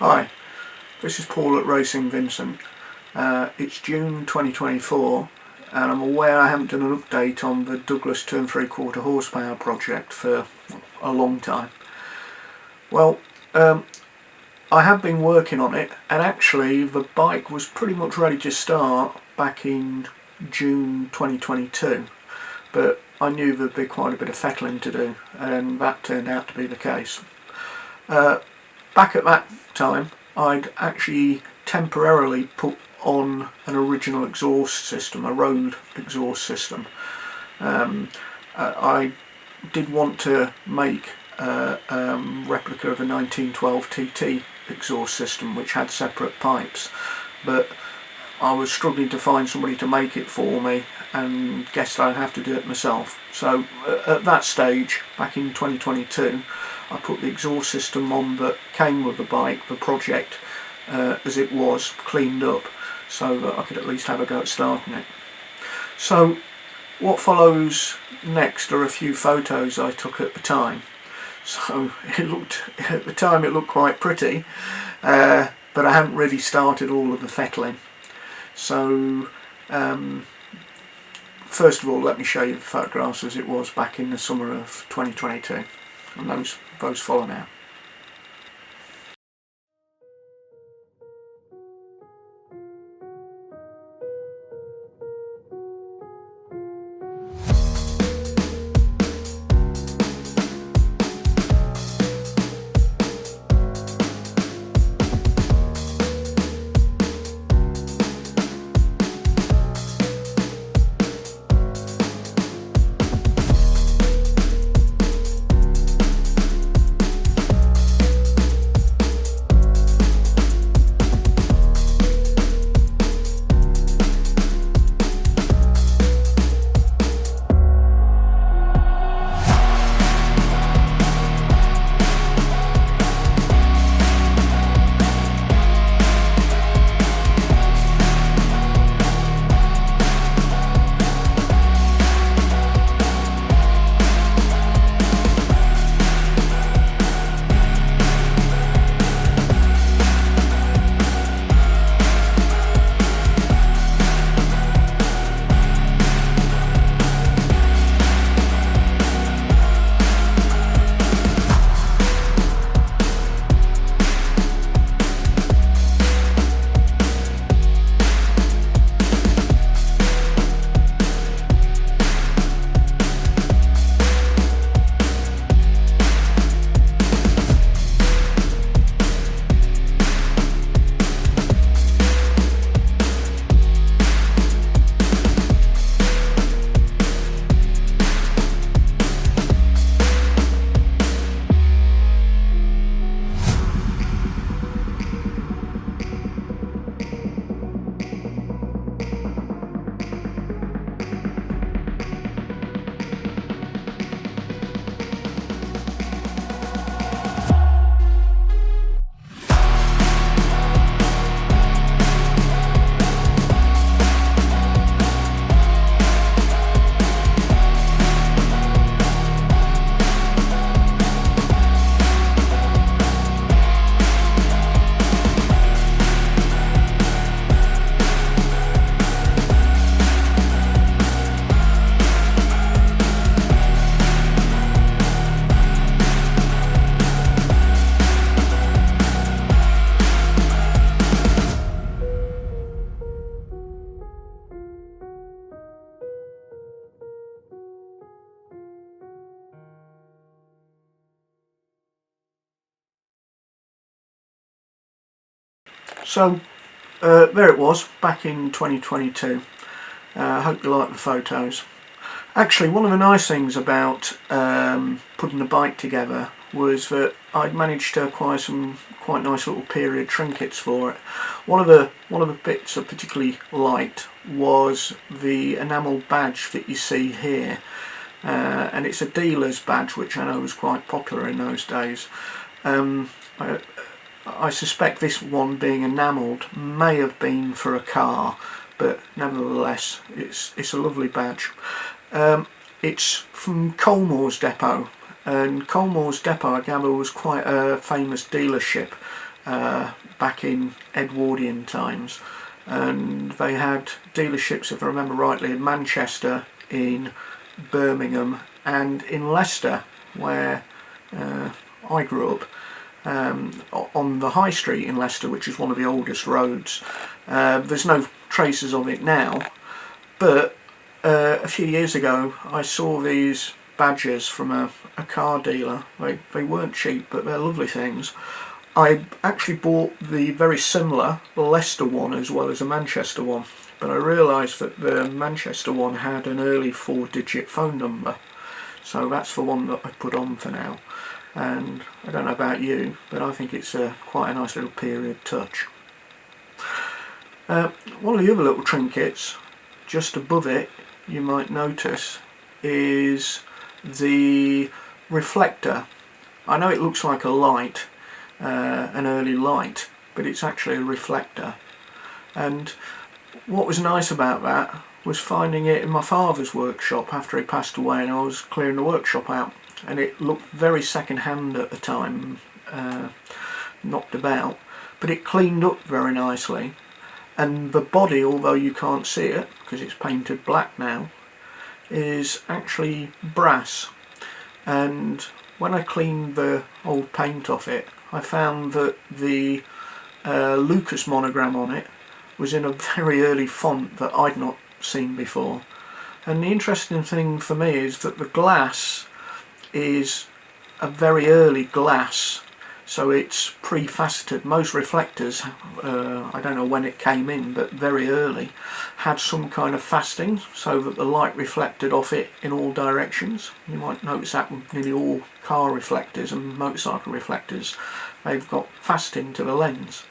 Hi, this is Paul at Racing Vincent. It's June 2024 and I'm aware I haven't done an update on the Douglas 2 3/4 horsepower project for a long time. Well, I have been working on it, and actually the bike was pretty much ready to start back in June 2022, but I knew there'd be quite a bit of fettling to do, and that turned out to be the case. Back at that time, I'd actually temporarily put on an original exhaust system, a road exhaust system. I did want to make a replica of a 1912 TT exhaust system which had separate pipes, but I was struggling to find somebody to make it for me and guessed I'd have to do it myself. So at that stage, back in 2022, I put the exhaust system on that came with the bike, the project as it was, cleaned up, so that I could at least have a go at starting it. So what follows next are a few photos I took at the time. So at the time it looked quite pretty, but I hadn't really started all of the fettling. So first of all, let me show you the photographs as it was back in the summer of 2022, and those follow now. So there it was back in 2022. I hope you like the photos. Actually, one of the nice things about putting the bike together was that I'd managed to acquire some quite nice little period trinkets for it. One of the bits I particularly liked was the enamel badge that you see here, and it's a dealer's badge, which I know was quite popular in those days. I suspect this one being enamelled may have been for a car, but nevertheless it's a lovely badge. It's from Colmore's depot, and Colmore's depot, I gather, was quite a famous dealership back in Edwardian times, and they had dealerships, if I remember rightly, in Manchester, in Birmingham and in Leicester, where I grew up, on the High Street in Leicester, which is one of the oldest roads. There's no traces of it now, but a few years ago I saw these badges from a car dealer. They weren't cheap, but they're lovely things. I actually bought the very similar Leicester one as well as a Manchester one, but I realised that the Manchester one had an early 4-digit phone number, so that's the one that I put on for now. And I don't know about you, but I think it's quite a nice little period touch. One of the other little trinkets just above it, you might notice, is the reflector. I know it looks like a light, an early light, but it's actually a reflector. And what was nice about that was finding it in my father's workshop after he passed away, and I was clearing the workshop out, and it looked very second hand at the time, knocked about, but it cleaned up very nicely. And the body, although you can't see it because it's painted black now, is actually brass. And when I cleaned the old paint off it, I found that the Lucas monogram on it was in a very early font that I'd not seen before. And the interesting thing for me is that the glass is a very early glass, so it's pre-faceted. Most reflectors, I don't know when it came in, but very early, had some kind of faceting so that the light reflected off it in all directions. You might notice that with nearly all car reflectors and motorcycle reflectors, they've got faceting to the lens,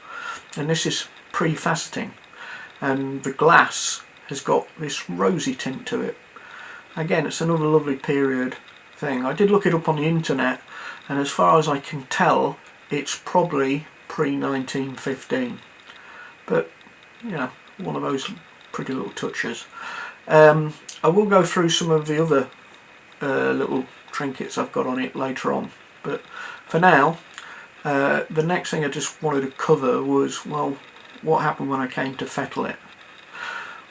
and this is pre-faceting, and the glass has got this rosy tint to it. Again, it's another lovely period thing. I did look it up on the internet, and as far as I can tell, it's probably pre-1915, but you know, one of those pretty little touches. I will go through some of the other little trinkets I've got on it later on, but for now, the next thing I just wanted to cover was, well, what happened when I came to fettle it.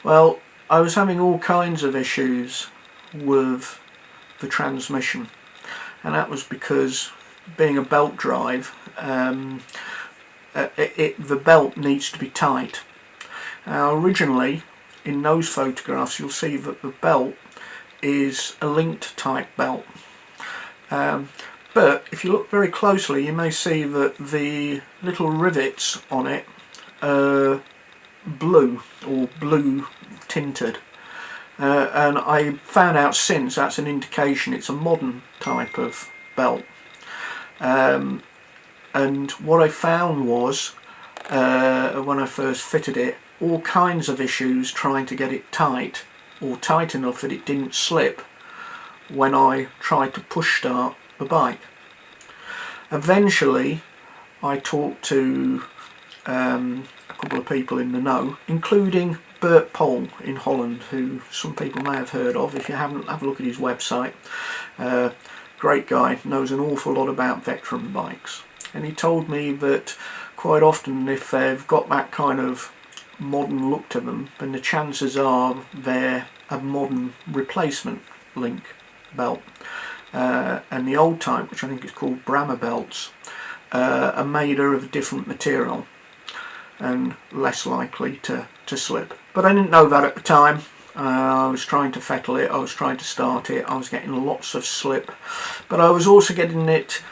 Well, I was having all kinds of issues with the transmission, and that was because, being a belt drive, the belt needs to be tight. Now, originally in those photographs you'll see that the belt is a linked type belt, but if you look very closely you may see that the little rivets on it are blue or blue tinted. And I found out since that's an indication it's a modern type of belt. And what I found was, when I first fitted it, all kinds of issues trying to get it tight, or tight enough that it didn't slip when I tried to push start the bike. Eventually I talked to a couple of people in the know, including Bert Pol in Holland, who some people may have heard of. If you haven't, have a look at his website. Great guy, knows an awful lot about veteran bikes, and he told me that quite often if they've got that kind of modern look to them, then the chances are they're a modern replacement link belt, and the old type, which I think is called Brammer belts, are made of a different material and less likely to slip. But I didn't know that at the time. I was trying to fettle it, I was trying to start it, I was getting lots of slip, but I was also getting it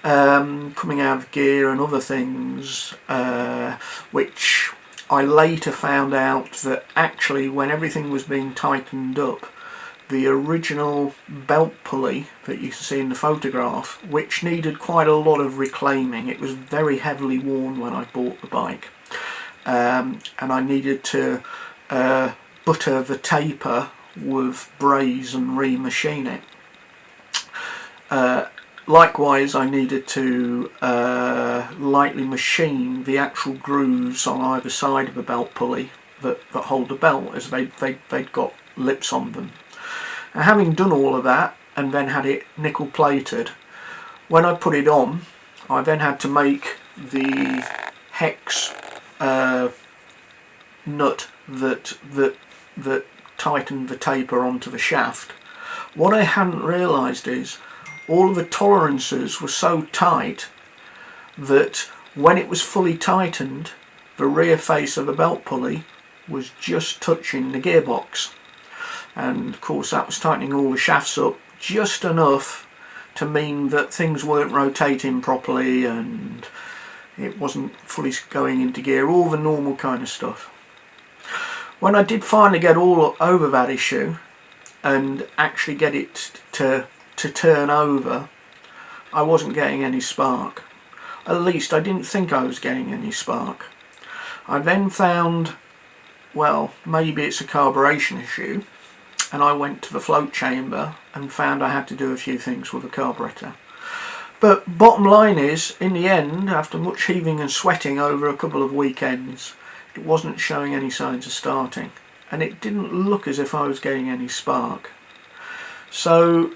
coming out of gear and other things, which I later found out that actually when everything was being tightened up, the original belt pulley that you can see in the photograph, which needed quite a lot of reclaiming, it was very heavily worn when I bought the bike, and I needed to butter the taper with braze and remachine it. Likewise, I needed to lightly machine the actual grooves on either side of the belt pulley that hold the belt, as they'd got lips on them. And having done all of that and then had it nickel plated, when I put it on, I then had to make the hex nut that tightened the taper onto the shaft. What I hadn't realised is all of the tolerances were so tight that when it was fully tightened, the rear face of the belt pulley was just touching the gearbox, and of course that was tightening all the shafts up just enough to mean that things weren't rotating properly and it wasn't fully going into gear, all the normal kind of stuff. When I did finally get all over that issue and actually get it to turn over, I wasn't getting any spark. At least I didn't think I was getting any spark. I then found, well, maybe it's a carburation issue, and I went to the float chamber and found I had to do a few things with the carburetor. But bottom line is, in the end, after much heaving and sweating over a couple of weekends, it wasn't showing any signs of starting, and it didn't look as if I was getting any spark. So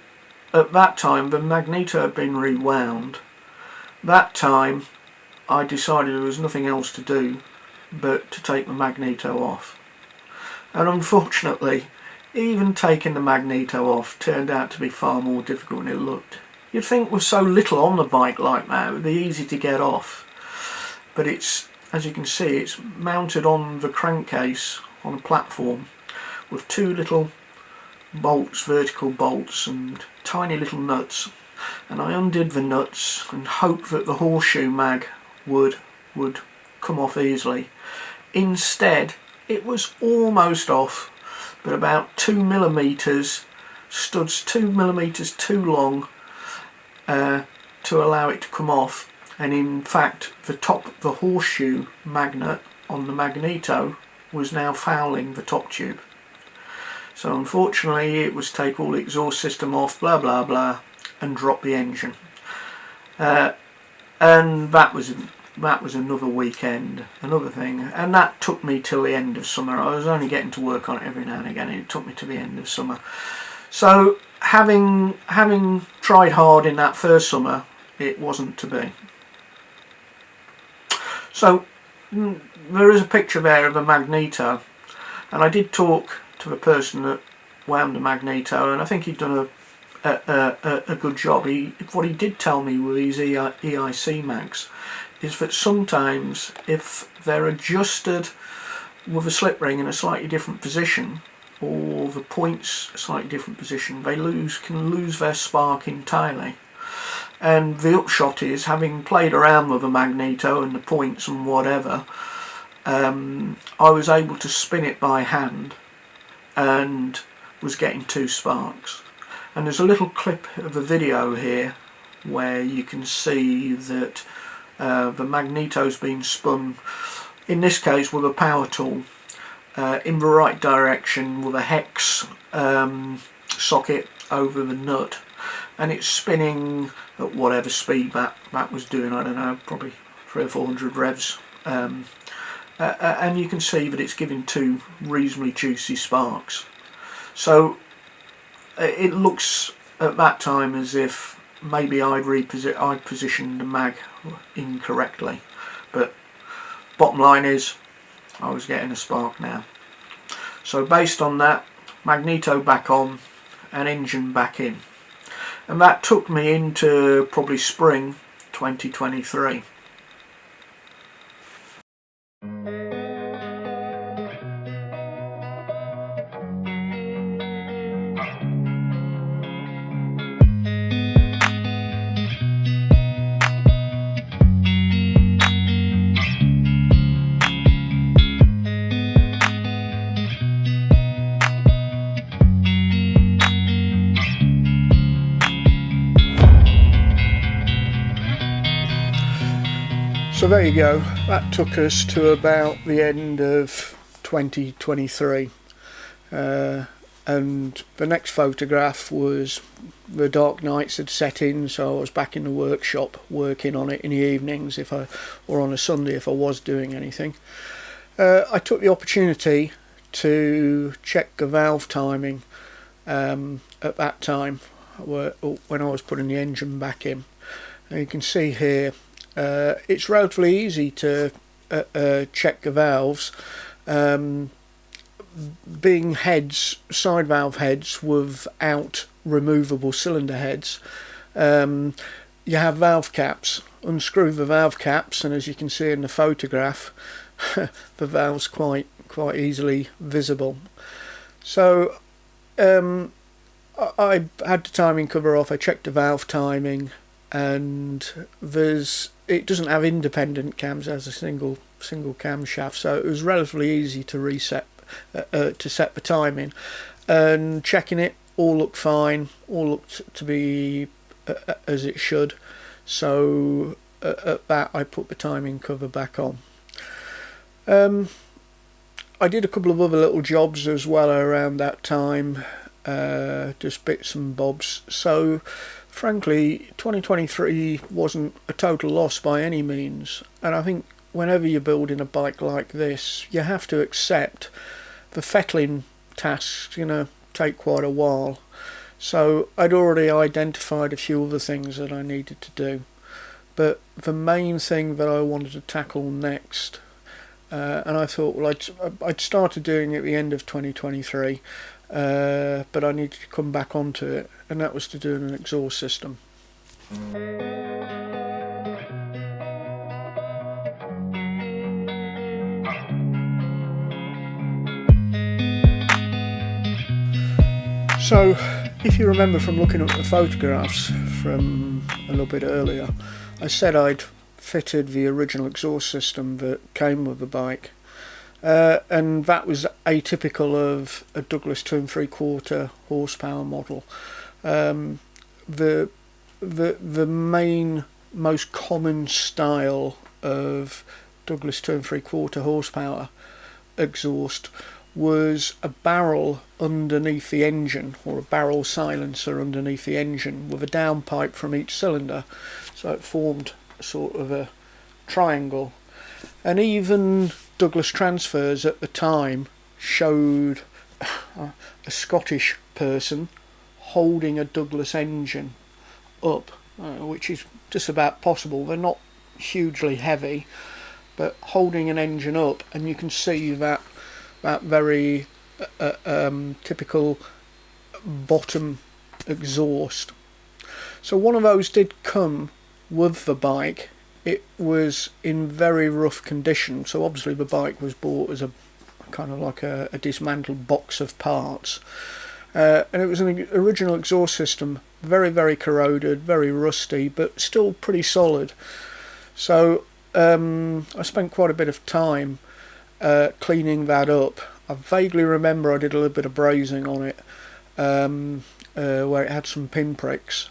at that time the magneto had been rewound. That time I decided there was nothing else to do but to take the magneto off, and unfortunately even taking the magneto off turned out to be far more difficult than it looked. You'd think with so little on the bike like that it would be easy to get off, but it's, as you can see, it's mounted on the crankcase on a platform with two little bolts, vertical bolts, and tiny little nuts, and I undid the nuts and hoped that the horseshoe mag would come off easily. Instead it was almost off, but about 2mm, studs 2mm too long to allow it to come off, and in fact the top of the horseshoe magnet on the magneto was now fouling the top tube. So unfortunately it was take all the exhaust system off, blah blah blah, and drop the engine. And that was another weekend, another thing, and that took me till the end of summer. I was only getting to work on it every now and again, and it took me to the end of summer. So having tried hard in that first summer, it wasn't to be. So there is a picture there of a magneto, and I did talk to the person that wound the magneto, and I think he'd done a good job. What he did tell me with these EIC mags is that sometimes if they're adjusted with a slip ring in a slightly different position, or the points a slightly different position, they can lose their spark entirely. And the upshot is, having played around with the magneto and the points and whatever, I was able to spin it by hand and was getting 2 sparks. And there's a little clip of a video here where you can see that the magneto's been spun, in this case with a power tool, in the right direction with a hex socket over the nut, and it's spinning at whatever speed that was doing. I don't know, probably 300 or 400 revs, and you can see that it's giving 2 reasonably juicy sparks. So it looks at that time as if maybe I'd positioned the mag incorrectly, but bottom line is I was getting a spark now. So based on that, magneto back on and engine back in, and that took me into probably spring 2023. So there you go, that took us to about the end of 2023, and the next photograph was the dark nights had set in, so I was back in the workshop working on it in the evenings or on a Sunday if I was doing anything. I took the opportunity to check the valve timing at that time when I was putting the engine back in, and you can see here It's relatively easy to check the valves. Being heads, side valve heads without removable cylinder heads, you have valve caps. Unscrew the valve caps, and as you can see in the photograph, the valve's quite easily visible. So I had the timing cover off. I checked the valve timing, and it doesn't have independent cams, it has a single camshaft, so it was relatively easy to reset to set the timing. And checking it, all looked fine, all looked to be as it should. So at that, I put the timing cover back on. I did a couple of other little jobs as well around that time, just bits and bobs. So frankly, 2023 wasn't a total loss by any means, and I think whenever you're building a bike like this, you have to accept the fettling tasks, take quite a while. So I'd already identified a few other things that I needed to do, but the main thing that I wanted to tackle next, and I thought, well, I'd started doing it at the end of 2023, but I needed to come back onto it, and that was to do an exhaust system. So if you remember from looking at the photographs from a little bit earlier, I said I'd fitted the original exhaust system that came with the bike, and that was atypical of a Douglas 2 3/4 horsepower model. The main, most common style of Douglas 2 3/4 horsepower exhaust was a barrel underneath the engine, or a barrel silencer underneath the engine, with a downpipe from each cylinder, so it formed sort of a triangle. And even Douglas transfers at the time showed a Scottish person holding a Douglas engine up, which is just about possible. They're not hugely heavy, but holding an engine up, and you can see that very typical bottom exhaust. So one of those did come with the bike. It was in very rough condition, so obviously the bike was bought as a kind of like a dismantled box of parts, and it was an original exhaust system, very corroded, very rusty, but still pretty solid. So I spent quite a bit of time cleaning that up. I vaguely remember I did a little bit of brazing on it, where it had some pinpricks.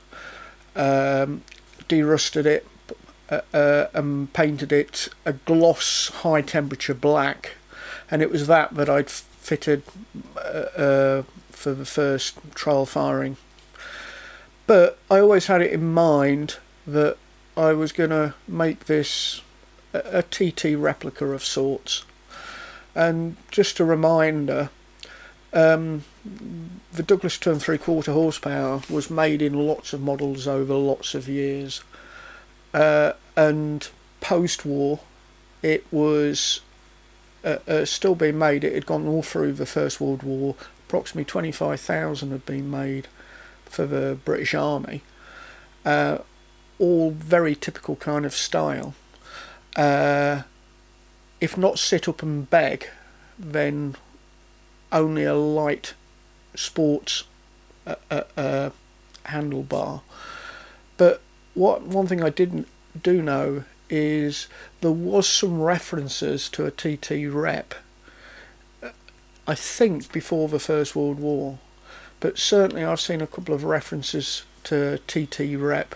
Derusted it and painted it a gloss high temperature black, and it was that I'd fitted for the first trial firing. But I always had it in mind that I was going to make this a TT replica of sorts. And just a reminder, the Douglas 2 3/4 horsepower was made in lots of models over lots of years, and post-war it was still being made. It had gone all through the First World War. Approximately 25,000 had been made for the British Army, all very typical kind of style. If not sit up and beg, then only a light sports handlebar. But one thing I didn't know is there was some references to a TT rep, I think before the First World War, but certainly I've seen a couple of references to TT rep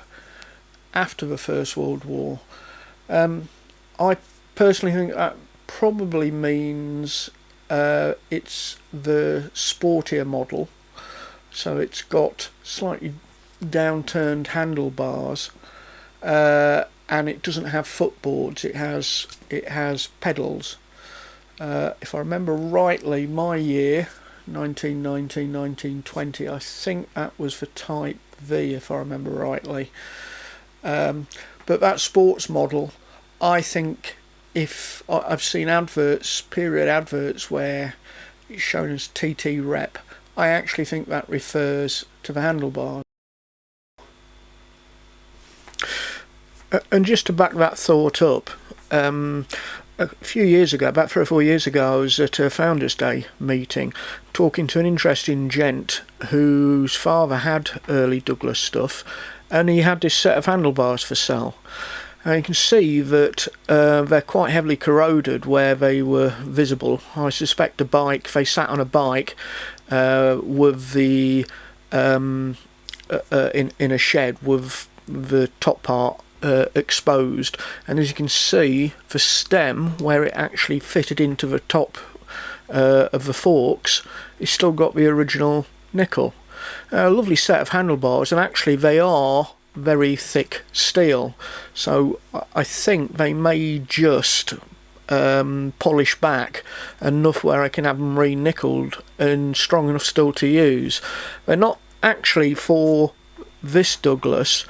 after the First World War. I personally think that probably means it's the sportier model, so it's got slightly downturned handlebars, and it doesn't have footboards. It has pedals. If I remember rightly, my year 1919-1920, I think that was for Type V, if I remember rightly. But that sports model, I think, if I've seen adverts, period adverts, where it's shown as TT rep, I actually think that refers to the handlebars. And just to back that thought up, a few years ago, about 3 or 4 years ago, I was at a Founders Day meeting talking to an interesting gent whose father had early Douglas stuff, and he had this set of handlebars for sale. And you can see that they're quite heavily corroded where they were visible. I suspect they sat on a bike with the in a shed with the top part exposed, and as you can see, the stem where it actually fitted into the top of the forks, it's still got the original nickel. A lovely set of handlebars, and actually they are very thick steel, so I think they may just polish back enough where I can have them re-nickeled and strong enough still to use. They're not actually for this Douglas,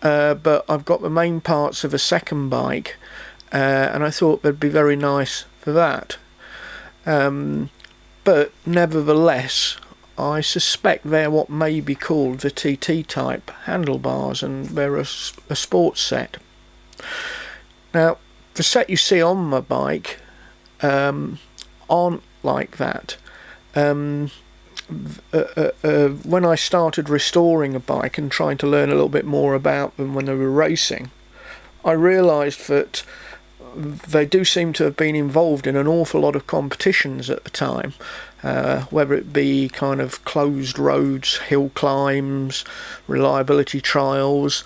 but I've got the main parts of a second bike, and I thought they'd be very nice for that. But nevertheless, I suspect they're what may be called the TT type handlebars, and they're a sports set. Now, the set you see on my bike aren't like that. When I started restoring a bike and trying to learn a little bit more about them when they were racing, I realised that they do seem to have been involved in an awful lot of competitions at the time, whether it be kind of closed roads, hill climbs, reliability trials,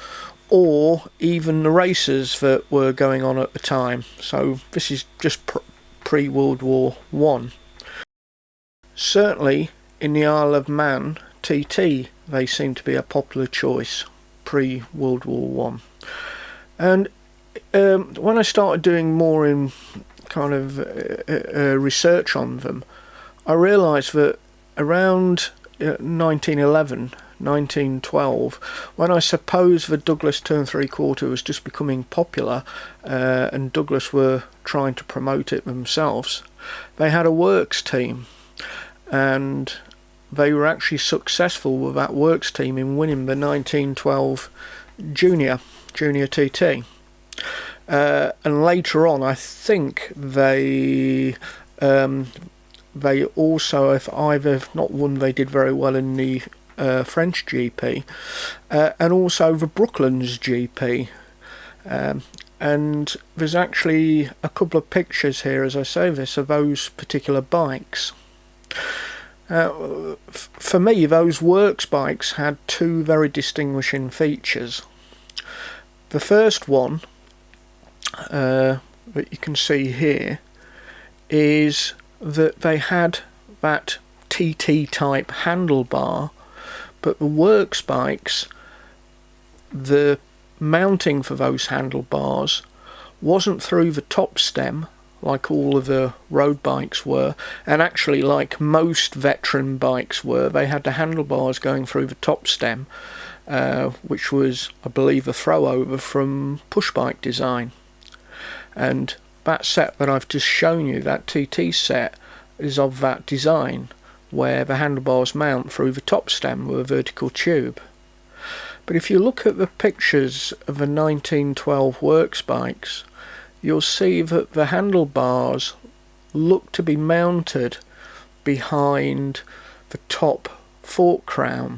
or even the races that were going on at the time. So this is just pre-World War One. Certainly in the Isle of Man, TT, they seem to be a popular choice pre-World War One. And when I started doing more in kind of research on them, I realised that around 1911, 1912, when I suppose the Douglas turn 3/4 was just becoming popular, and Douglas were trying to promote it themselves, they had a works team, and they were actually successful with that works team in winning the 1912 Junior TT. And later on, I think they also, if either not won, they did very well in the French GP, and also the Brooklands GP. And there's actually a couple of pictures here, as I say this, of those particular bikes. For me, those works bikes had two very distinguishing features. The first one that you can see here is that they had that TT type handlebar, but the works bikes, the mounting for those handlebars wasn't through the top stem like all of the road bikes were, and actually like most veteran bikes were, they had the handlebars going through the top stem, which was, I believe, a throw over from push bike design. And that set that I've just shown you, that TT set, is of that design, where the handlebars mount through the top stem with a vertical tube. But if you look at the pictures of the 1912 works bikes, you'll see that the handlebars look to be mounted behind the top fork crown.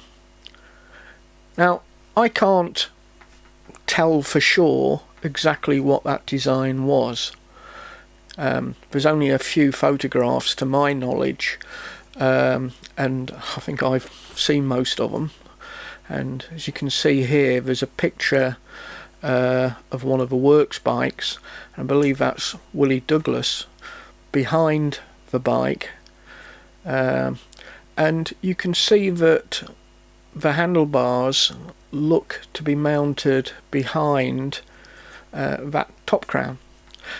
Now, I can't tell for sure exactly what that design was. There's only a few photographs to my knowledge, and I think I've seen most of them. And as you can see here, there's a picture of one of the works bikes, and I believe that's Willie Douglas behind the bike, and you can see that the handlebars look to be mounted behind that top crown.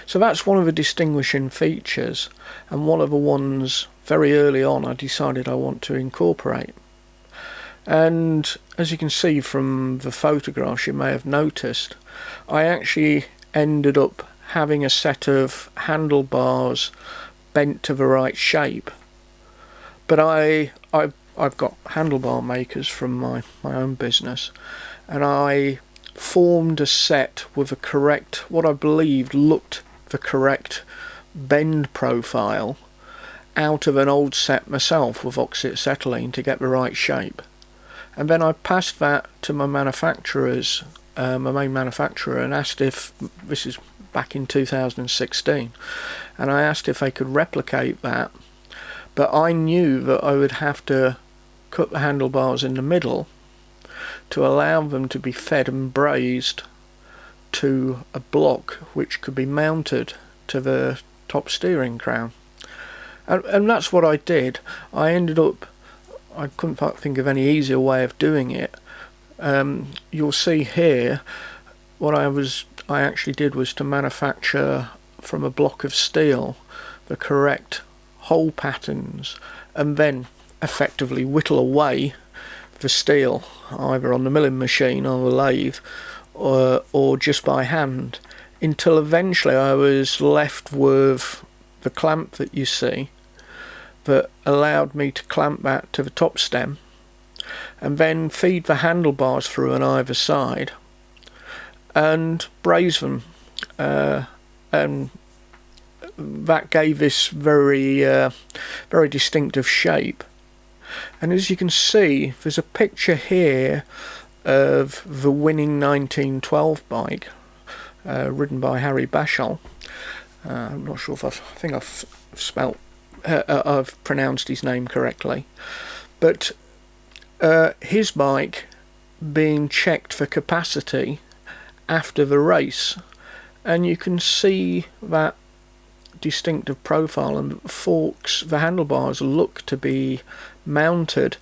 So that's one of the distinguishing features, and one of the ones very early on I decided I want to incorporate. And as you can see from the photographs, you may have noticed, I actually ended up having a set of handlebars bent to the right shape. But I've got handlebar makers from my own business, and I formed a set with a correct, what I believed looked the correct bend profile out of an old set myself with oxyacetylene to get the right shape. And then I passed that to my manufacturers, my main manufacturer, and asked if, this is back in 2016, and I asked if they could replicate that, but I knew that I would have to cut the handlebars in the middle to allow them to be fed and brazed to a block which could be mounted to the top steering crown. And that's what I did. I ended up, I couldn't think of any easier way of doing it. You'll see here what I actually did was to manufacture from a block of steel the correct hole patterns, and then effectively whittle away the steel either on the milling machine or the lathe, or just by hand, until eventually I was left with the clamp that you see that allowed me to clamp that to the top stem and then feed the handlebars through on either side and braze them, and that gave this very distinctive shape. And as you can see, there's a picture here of the winning 1912 bike, ridden by Harry Bashall. I'm not sure if I've pronounced his name correctly, but his bike being checked for capacity after the race, and you can see that distinctive profile, and the forks, the handlebars look to be mounted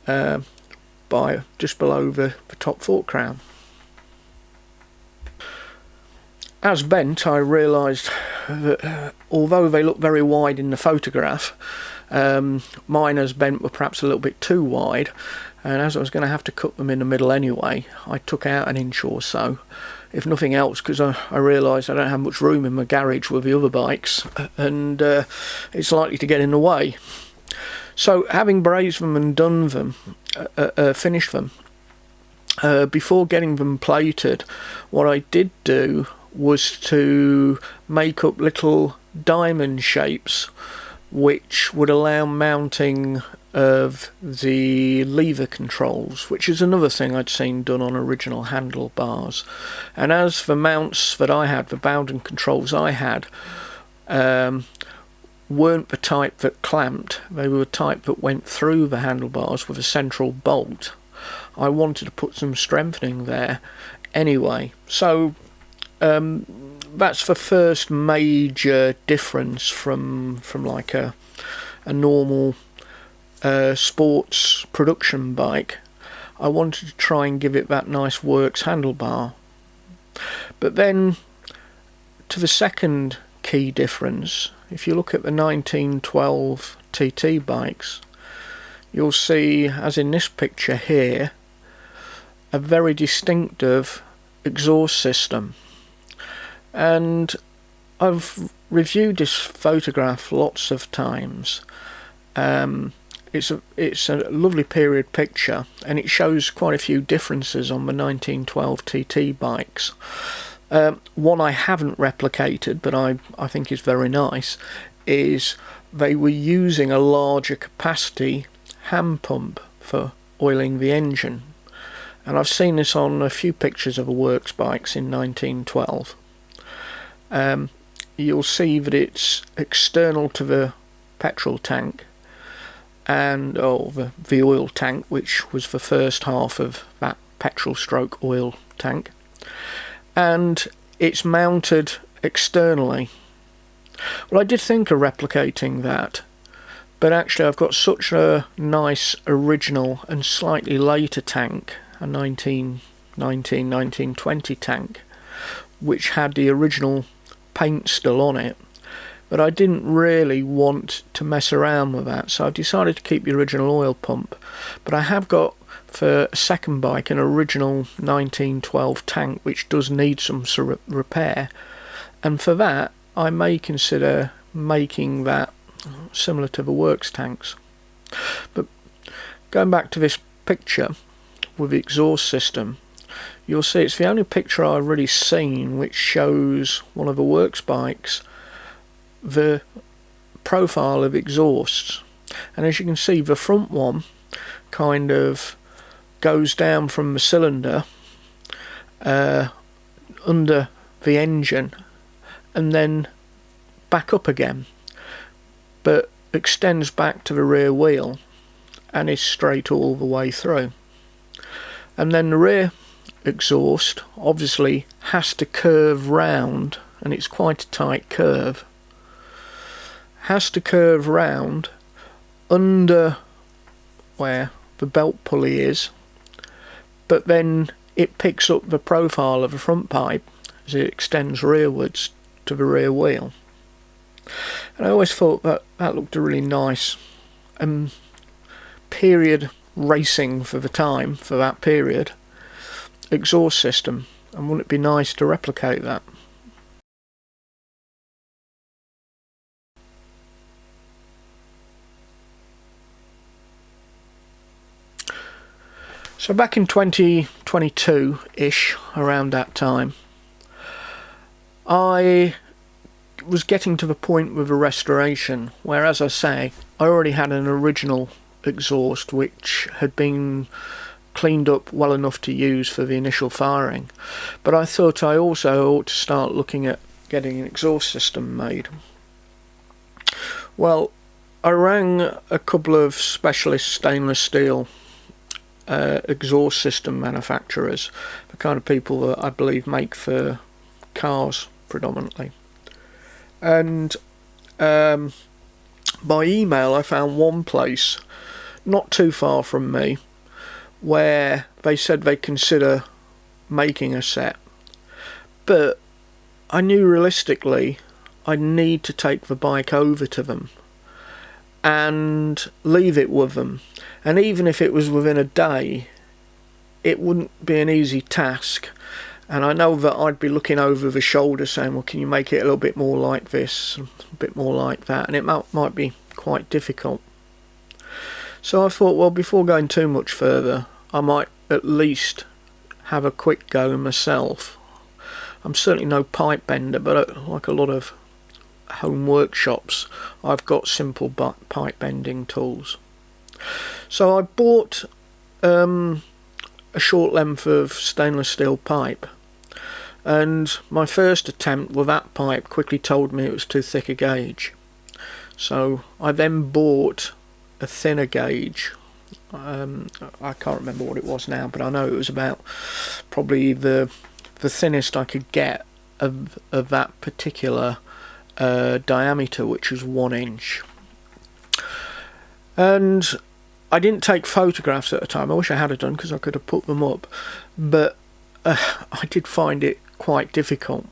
by just below the top fork crown. As bent, I realised that although they look very wide in the photograph, mine as bent were perhaps a little bit too wide, and as I was going to have to cut them in the middle anyway, I took out an inch or so, if nothing else, because I realised I don't have much room in my garage with the other bikes, and it's likely to get in the way. So having brazed them and done them, finished them, before getting them plated, what I did do was to make up little diamond shapes which would allow mounting of the lever controls, which is another thing I'd seen done on original handlebars. And as the mounts that I had, the Bowden controls I had, weren't the type that clamped, they were the type that went through the handlebars with a central bolt. I wanted to put some strengthening there anyway. So that's the first major difference from like a normal sports production bike. I wanted to try and give it that nice works handlebar. But then to the second key difference, if you look at the 1912 TT bikes, you'll see, as in this picture here, a very distinctive exhaust system. And I've reviewed this photograph lots of times. It's a lovely period picture, and it shows quite a few differences on the 1912 TT bikes. One I haven't replicated, but I think is very nice, is they were using a larger capacity hand pump for oiling the engine. And I've seen this on a few pictures of the works bikes in 1912. You'll see that it's external to the petrol tank and the oil tank, which was the first half of that petrol stroke oil tank, and it's mounted externally. Well, I did think of replicating that, but actually I've got such a nice original and slightly later tank, a 1920 tank, which had the original paint still on it, but I didn't really want to mess around with that, so I decided to keep the original oil pump. But I have got, for a second bike, an original 1912 tank which does need some sort of repair, and for that I may consider making that similar to the works tanks. But going back to this picture with the exhaust system, you'll see it's the only picture I've really seen which shows one of the works bikes the profile of exhausts. And as you can see, the front one kind of goes down from the cylinder under the engine and then back up again, but extends back to the rear wheel and is straight all the way through. And then the rear exhaust obviously has to curve round, and it's quite a tight curve, has to curve round under where the belt pulley is, but then it picks up the profile of the front pipe as it extends rearwards to the rear wheel. And I always thought that looked a really nice period racing for the time, for that period, exhaust system, and wouldn't it be nice to replicate that? So back in 2022-ish, around that time, I was getting to the point with a restoration where, as I say, I already had an original exhaust which had been cleaned up well enough to use for the initial firing, but I thought I also ought to start looking at getting an exhaust system made. Well, I rang a couple of specialist stainless steel exhaust system manufacturers, the kind of people that I believe make for cars predominantly, and by email I found one place not too far from me where they said they consider making a set, but I knew realistically I'd need to take the bike over to them and leave it with them, and even if it was within a day it wouldn't be an easy task, and I know that I'd be looking over the shoulder saying, well, can you make it a little bit more like this, a bit more like that, and it might be quite difficult. So I thought, well, before going too much further, I might at least have a quick go myself. I'm certainly no pipe bender, but like a lot of home workshops, I've got simple pipe bending tools. So I bought a short length of stainless steel pipe, and my first attempt with that pipe quickly told me it was too thick a gauge. So I then bought a thinner gauge. I can't remember what it was now, but I know it was about probably the thinnest I could get of that particular diameter, which was 1 inch. And I didn't take photographs at the time. I wish I had done, because I could have put them up, but I did find it quite difficult.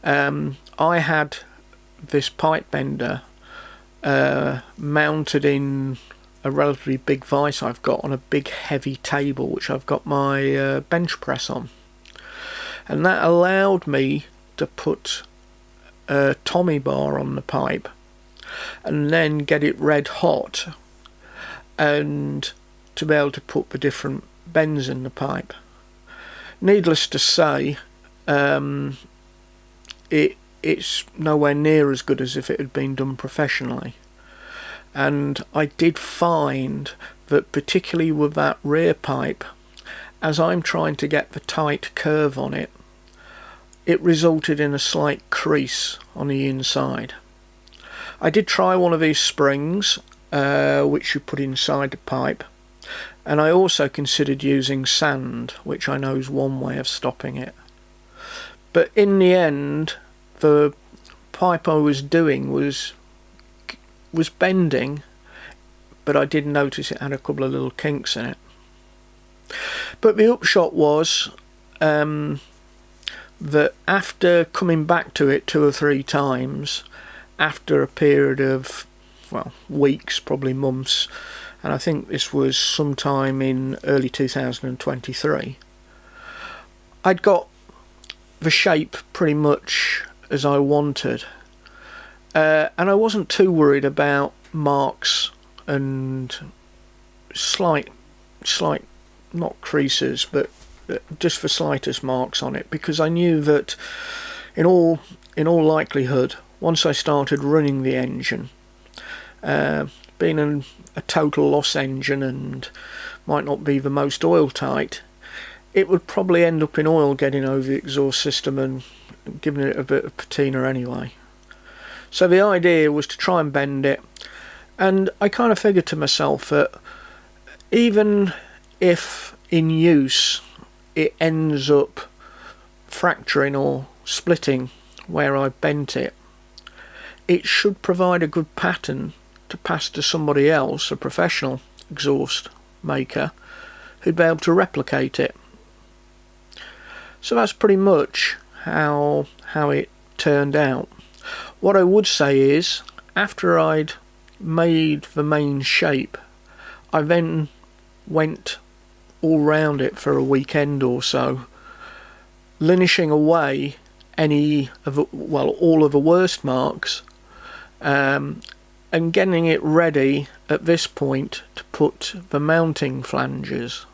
I had this pipe bender mounted in a relatively big vise I've got on a big heavy table which I've got my bench press on, and that allowed me to put a Tommy bar on the pipe and then get it red hot and to be able to put the different bends in the pipe. Needless to say, it's nowhere near as good as if it had been done professionally, and I did find that particularly with that rear pipe, as I'm trying to get the tight curve on it, it resulted in a slight crease on the inside. I did try one of these springs which you put inside the pipe, and I also considered using sand, which I know is one way of stopping it. But in the end, the pipe I was doing was bending, but I did notice it had a couple of little kinks in it. But the upshot was that after coming back to it 2 or 3 times after a period of, well, weeks, probably months, and I think this was sometime in early 2023, I'd got the shape pretty much as I wanted, and I wasn't too worried about marks and slight, not creases, but just the slightest marks on it, because I knew that in all likelihood, once I started running the engine, being a total loss engine and might not be the most oil tight, it would probably end up in oil getting over the exhaust system and giving it a bit of patina anyway. So the idea was to try and bend it, and I kind of figured to myself that even if in use it ends up fracturing or splitting where I bent it, it should provide a good pattern to pass to somebody else, a professional exhaust maker, who'd be able to replicate it. So that's pretty much how it turned out. What I would say is, after I'd made the main shape, I then went all round it for a weekend or so, linishing away any of all of the worst marks, and getting it ready at this point to put the mounting flanges,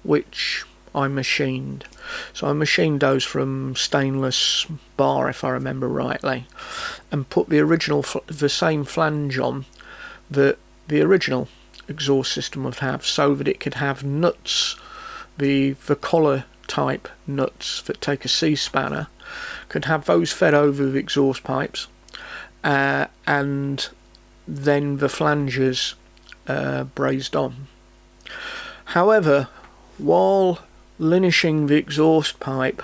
which I machined. So I machined those from stainless bar, if I remember rightly, and put the same flange on that the original exhaust system would have, so that it could have nuts, the collar type nuts that take a C-spanner, could have those fed over the exhaust pipes, and then the flanges brazed on. However, while linishing the exhaust pipe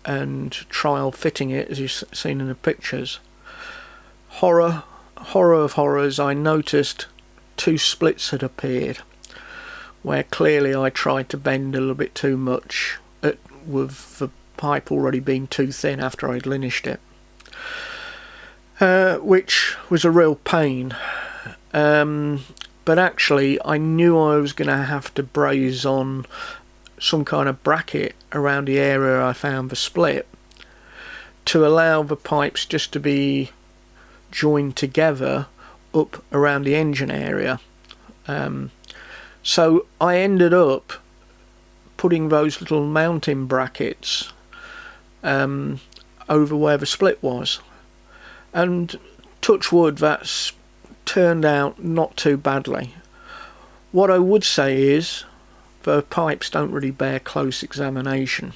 and trial fitting it, as you've seen in the pictures, horror of horrors, I noticed two splits had appeared, where clearly I tried to bend a little bit too much, with the pipe already being too thin after I'd linished it, which was a real pain. But actually I knew I was going to have to braze on some kind of bracket around the area I found the split, to allow the pipes just to be joined together up around the engine area. So I ended up putting those little mounting brackets over where the split was, and touch wood, that's turned out not too badly. What I would say is the pipes don't really bear close examination,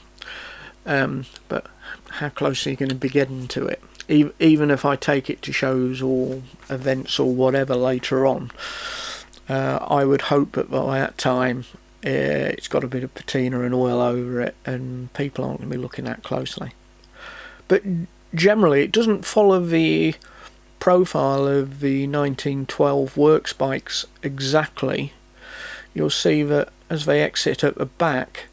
but how close are you going to be getting to it? Even if I take it to shows or events or whatever later on, I would hope that by that time it's got a bit of patina and oil over it, and people aren't going to be looking at closely. But generally it doesn't follow the profile of the 1912 works bikes exactly. You'll see that as they exit at the back,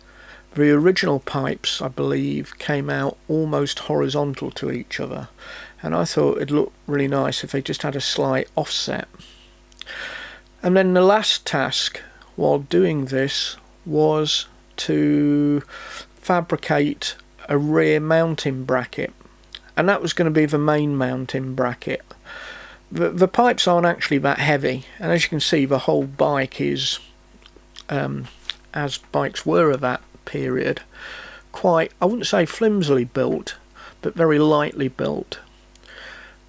the original pipes, I believe, came out almost horizontal to each other, and I thought it'd look really nice if they just had a slight offset. And then the last task while doing this was to fabricate a rear mounting bracket, and that was going to be the main mounting bracket. The pipes aren't actually that heavy, and as you can see, the whole bike is, as bikes were of that period, quite, I wouldn't say flimsily built, but very lightly built.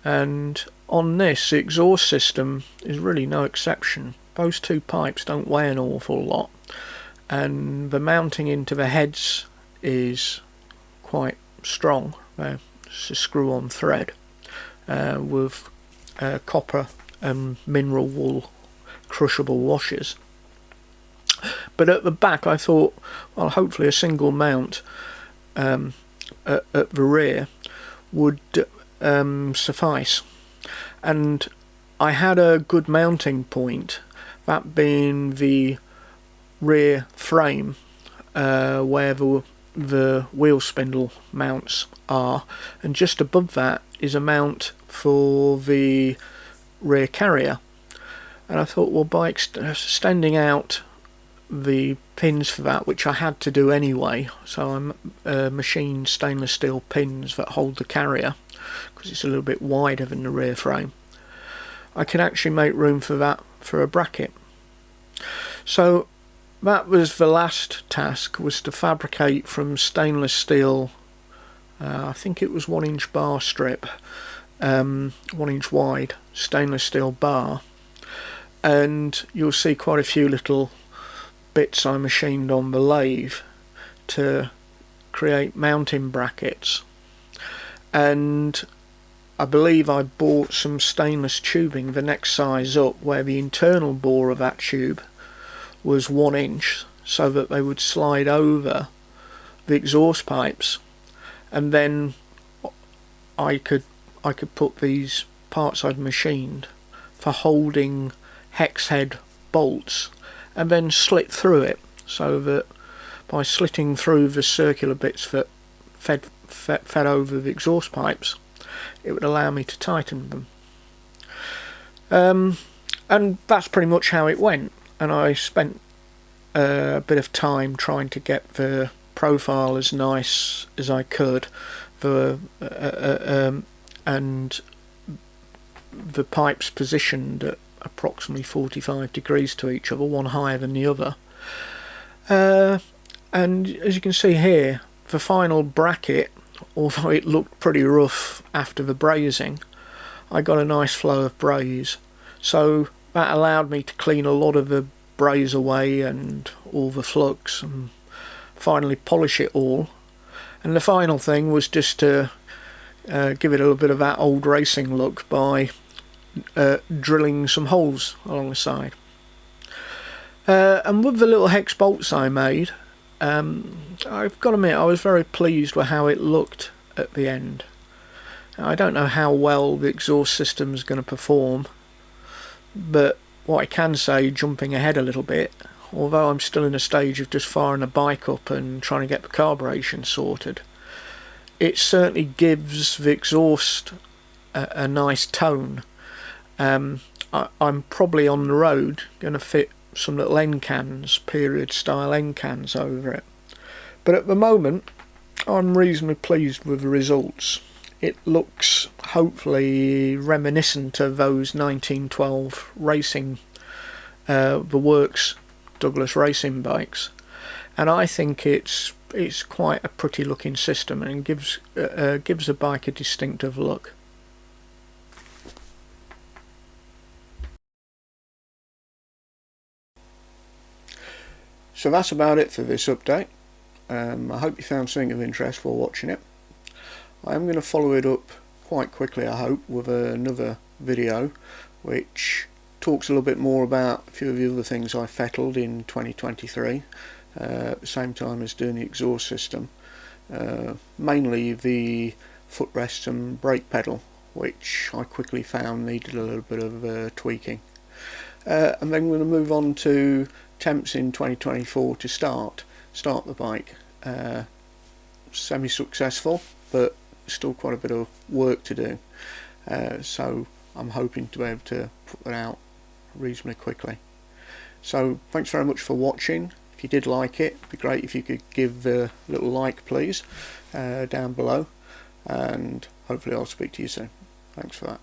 And on this, the exhaust system is really no exception. Those two pipes don't weigh an awful lot, and the mounting into the heads is quite strong. It's a screw-on thread with copper and mineral wool crushable washers. But at the back I thought, well, hopefully a single mount at the rear would suffice, and I had a good mounting point, that being the rear frame where the wheel spindle mounts are, and just above that is a mount for the rear carrier, and I thought, well, by extending out the pins for that, which I had to do anyway, so I machined stainless steel pins that hold the carrier because it's a little bit wider than the rear frame, I can actually make room for that for a bracket. So that was the last task, was to fabricate from stainless steel, I think it was 1-inch bar strip, 1-inch wide stainless steel bar, and you'll see quite a few little bits I machined on the lathe to create mounting brackets. And I believe I bought some stainless tubing the next size up, where the internal bore of that tube was 1 inch, so that they would slide over the exhaust pipes, and then I could put these parts I'd machined for holding hex head bolts, and then slit through it, so that by slitting through the circular bits that fed over the exhaust pipes, it would allow me to tighten them. And that's pretty much how it went, and I spent a bit of time trying to get the profile as nice as I could, and the pipes positioned at approximately 45 degrees to each other, one higher than the other. And as you can see here, the final bracket, although it looked pretty rough after the brazing, I got a nice flow of braze, so that allowed me to clean a lot of the braze away and all the flux, and finally polish it all. And the final thing was just to give it a little bit of that old racing look by drilling some holes along the side. And with the little hex bolts I made, I've got to admit I was very pleased with how it looked at the end. Now, I don't know how well the exhaust system is going to perform, but what I can say, jumping ahead a little bit, although I'm still in a stage of just firing the bike up and trying to get the carburation sorted, it certainly gives the exhaust a nice tone. I'm probably on the road going to fit some little end cans, period style end cans over it, but at the moment I'm reasonably pleased with the results. It looks hopefully reminiscent of those 1912 racing, the Works Douglas racing bikes, and I think it's quite a pretty looking system, and gives the bike a distinctive look. So that's about it for this update. I hope you found something of interest while watching it. I am going to follow it up quite quickly, I hope, with another video which talks a little bit more about a few of the other things I fettled in 2023 at the same time as doing the exhaust system, mainly the footrests and brake pedal, which I quickly found needed a little bit of tweaking. And then we're going to move on to attempts in 2024 to start the bike. Semi-successful, but still quite a bit of work to do, so I'm hoping to be able to put that out reasonably quickly. So thanks very much for watching. If you did like it, it'd be great if you could give a little like, please, down below, and hopefully I'll speak to you soon. Thanks for that.